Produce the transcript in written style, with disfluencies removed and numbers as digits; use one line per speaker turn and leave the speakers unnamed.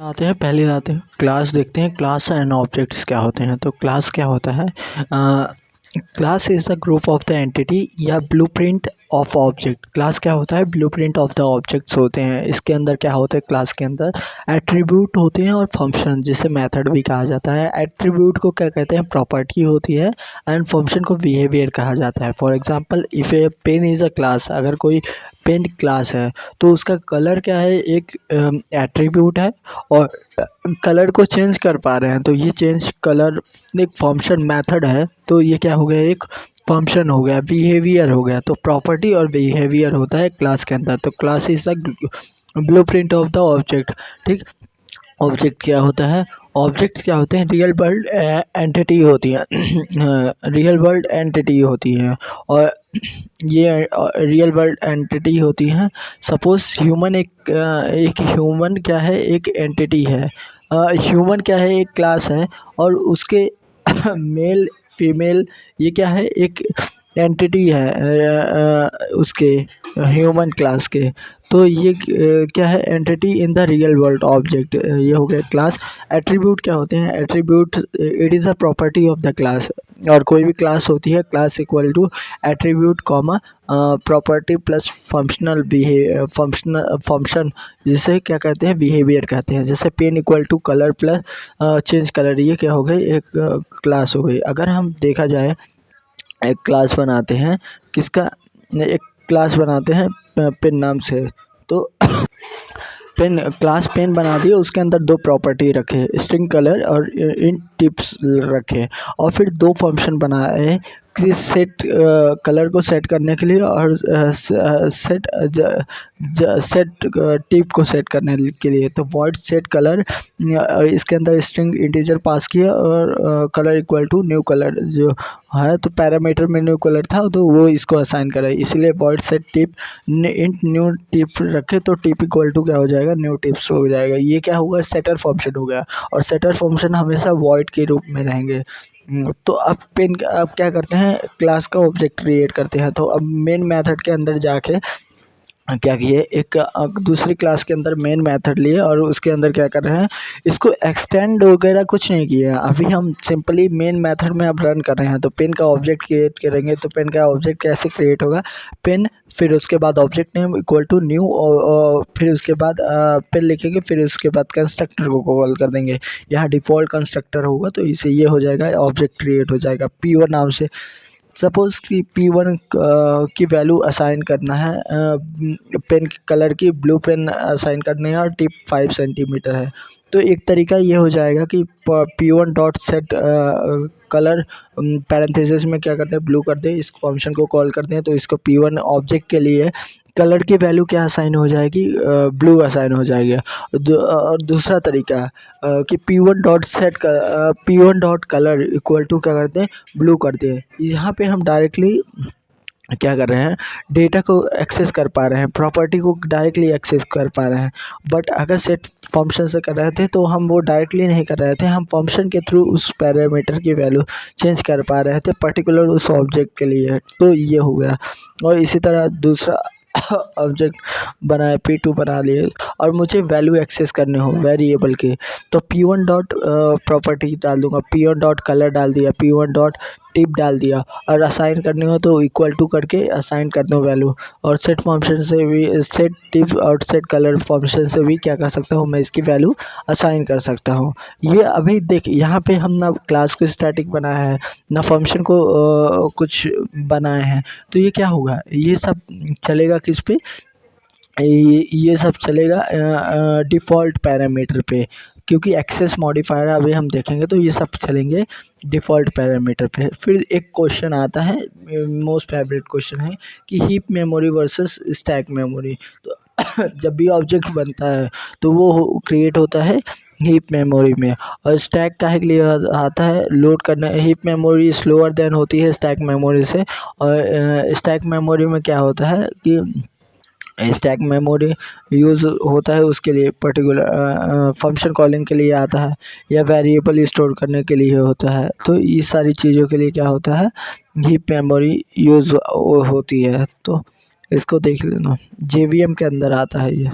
आते हैं क्लास देखते हैं। क्लास एंड ऑब्जेक्ट्स क्या होते हैं। तो क्लास क्या होता है? Class is the group of the entity या ब्लूप्रिंट ऑफ ऑब्जेक्ट। क्लास क्या होता है? ब्लूप्रिंट ऑफ द ऑब्जेक्ट्स होते हैं। इसके अंदर क्या होता है? क्लास के अंदर एट्रीब्यूट होते हैं और फंक्शन, जिसे मेथड भी कहा जाता है। एट्रीब्यूट को क्या कहते हैं? प्रॉपर्टी होती है। एंड फंक्शन को बिहेवियर कहा जाता है। For example, if a pen is a class, अगर कोई पेन क्लास है तो उसका कलर क्या है? एक एट्रीब्यूट है और कलर को चेंज कर पा रहे हैं, तो ये चेंज कलर एक फंक्शन मेथड है। तो ये क्या हो गया? एक फंक्शन हो गया, बिहेवियर हो गया। तो प्रॉपर्टी और बिहेवियर होता है क्लास के अंदर। तो class is the blueprint of the object. ठीक। ऑब्जेक्ट क्या होता है? ऑब्जेक्ट्स क्या होते हैं? रियल वर्ल्ड एंटिटी होती हैं। रियल वर्ल्ड एंटिटी होती हैं और ये रियल वर्ल्ड एंटिटी होती हैं। सपोज ह्यूमन एक ह्यूमन क्या है? एक एंटिटी है। ह्यूमन क्या है? एक क्लास है और उसके मेल फीमेल ये क्या है? एक एंटिटी है उसके ह्यूमन क्लास के। तो ये क्या है? Entity in the real world object. ये हो गया क्लास। एट्रीब्यूट क्या होते हैं? Attribute it is a property of the class. और कोई भी क्लास होती है, class equal to attribute comma property plus functional function, जिसे क्या कहते हैं? बिहेवियर कहते हैं। जैसे pen equal to colour plus change colour, ये क्या हो गई? एक क्लास हो गई। अगर हम देखा जाए, एक क्लास बनाते हैं किसका? एक क्लास बनाते हैं पेन नाम से। तो पेन क्लास पेन बना दिए, उसके अंदर दो प्रॉपर्टी रखे, स्ट्रिंग कलर और इन टिप्स रखे, और फिर दो फंक्शन बनाए कि सेट कलर को सेट करने के लिए और सेट टिप को सेट करने के लिए। तो वॉइड सेट कलर, इसके अंदर स्ट्रिंग इंटीजर पास किया और colour equal to new colour जो है, तो पैरामीटर में न्यू कलर था तो वो इसको असाइन करा, इसलिए void set tip int new tip रखे तो टिप इक्वल टू क्या हो जाएगा? न्यू टिप्स हो जाएगा। ये क्या होगा? सेटर फंक्शन हो गया। और सेटर फंक्शन हमेशा वॉइड के रूप में रहेंगे। तो अब क्या करते हैं? क्लास का ऑब्जेक्ट क्रिएट करते हैं। तो अब मेन मेथड के अंदर जाके क्या किए? एक दूसरी क्लास के अंदर मेन मेथड लिए और उसके अंदर क्या कर रहे हैं? इसको एक्सटेंड वगैरह कुछ नहीं किए हैं। अभी हम सिंपली मेन मेथड में अब रन कर रहे हैं। तो पेन का ऑब्जेक्ट क्रिएट करेंगे, तो पेन का ऑब्जेक्ट कैसे क्रिएट होगा? पेन, फिर उसके बाद object name equal to new, और फिर उसके बाद पेन लिखेंगे, फिर उसके बाद कंस्ट्रक्टर को कॉल कर देंगे। यहाँ डिफ़ॉल्ट कंस्ट्रक्टर होगा तो इसे ये हो जाएगा, ऑब्जेक्ट क्रिएट हो जाएगा P1 नाम से। सपोज़ कि P1 की वैल्यू असाइन करना है, पेन कलर की ब्लू पेन असाइन करनी है और टिप 5 सेंटीमीटर है। तो एक तरीका ये हो जाएगा कि P1 dot set colour parenthesis में क्या करते हैं? ब्लू करते हैं, इस फंक्शन को कॉल करते हैं। तो इसको P1 ऑब्जेक्ट के लिए कलर की वैल्यू क्या असाइन हो जाएगी? ब्लू असाइन हो जाएगी। और दूसरा तरीका कि P1 dot set P1 dot colour equal to क्या करते हैं? ब्लू करते हैं। यहाँ पे हम डायरेक्टली क्या कर रहे हैं? डेटा को एक्सेस कर पा रहे हैं, प्रॉपर्टी को डायरेक्टली एक्सेस कर पा रहे हैं। बट अगर सेट फंक्शन से कर रहे थे तो हम वो डायरेक्टली नहीं कर रहे थे, हम फंक्शन के थ्रू उस पैरामीटर की वैल्यू चेंज कर पा रहे थे पर्टिकुलर उस ऑब्जेक्ट के लिए। तो ये हो गया। और इसी तरह दूसरा ऑब्जेक्ट बनाए, P2 बना लिए और मुझे वैल्यू एक्सेस करने हो वेरिएबल के, तो P1 डॉट प्रॉपर्टी डाल दूंगा, P1 डॉट कलर डाल दिया, P1 डॉट टिप डाल दिया, और असाइन करनी हो तो इक्वल टू करके असाइन कर दो वैल्यू। और सेट फंक्शन से भी, सेट टिप और सेट कलर फंक्शन से भी क्या कर सकता हूँ? मैं इसकी वैल्यू असाइन कर सकता हूँ। ये अभी देख, यहाँ पे हम ना क्लास को स्टैटिक बनाया है, ना फंक्शन को कुछ बनाए हैं। तो ये क्या होगा? ये सब चलेगा किस पे? ये सब चलेगा डिफ़ॉल्ट पैरामीटर पे, क्योंकि एक्सेस मॉडिफायर अभी हम देखेंगे तो ये सब चलेंगे डिफ़ॉल्ट पैरामीटर पे। फिर एक क्वेश्चन आता है, मोस्ट फेवरेट क्वेश्चन है कि heap memory versus stack memory. तो जब भी ऑब्जेक्ट बनता है तो वो क्रिएट होता है हीप मेमोरी में, और स्टैक काहे के लिए आता है? लोड करना। हीप मेमोरी स्लोअर देन होती है स्टैक मेमोरी से, और स्टैक मेमोरी में क्या होता है कि स्टैक मेमोरी यूज़ होता है उसके लिए पर्टिकुलर फंक्शन कॉलिंग के लिए आता है, या वेरिएबल स्टोर करने के लिए होता है। तो इस सारी चीज़ों के लिए क्या होता है? हीप मेमोरी यूज़ होती है। तो इसको देख लेना, JVM के अंदर आता है ये।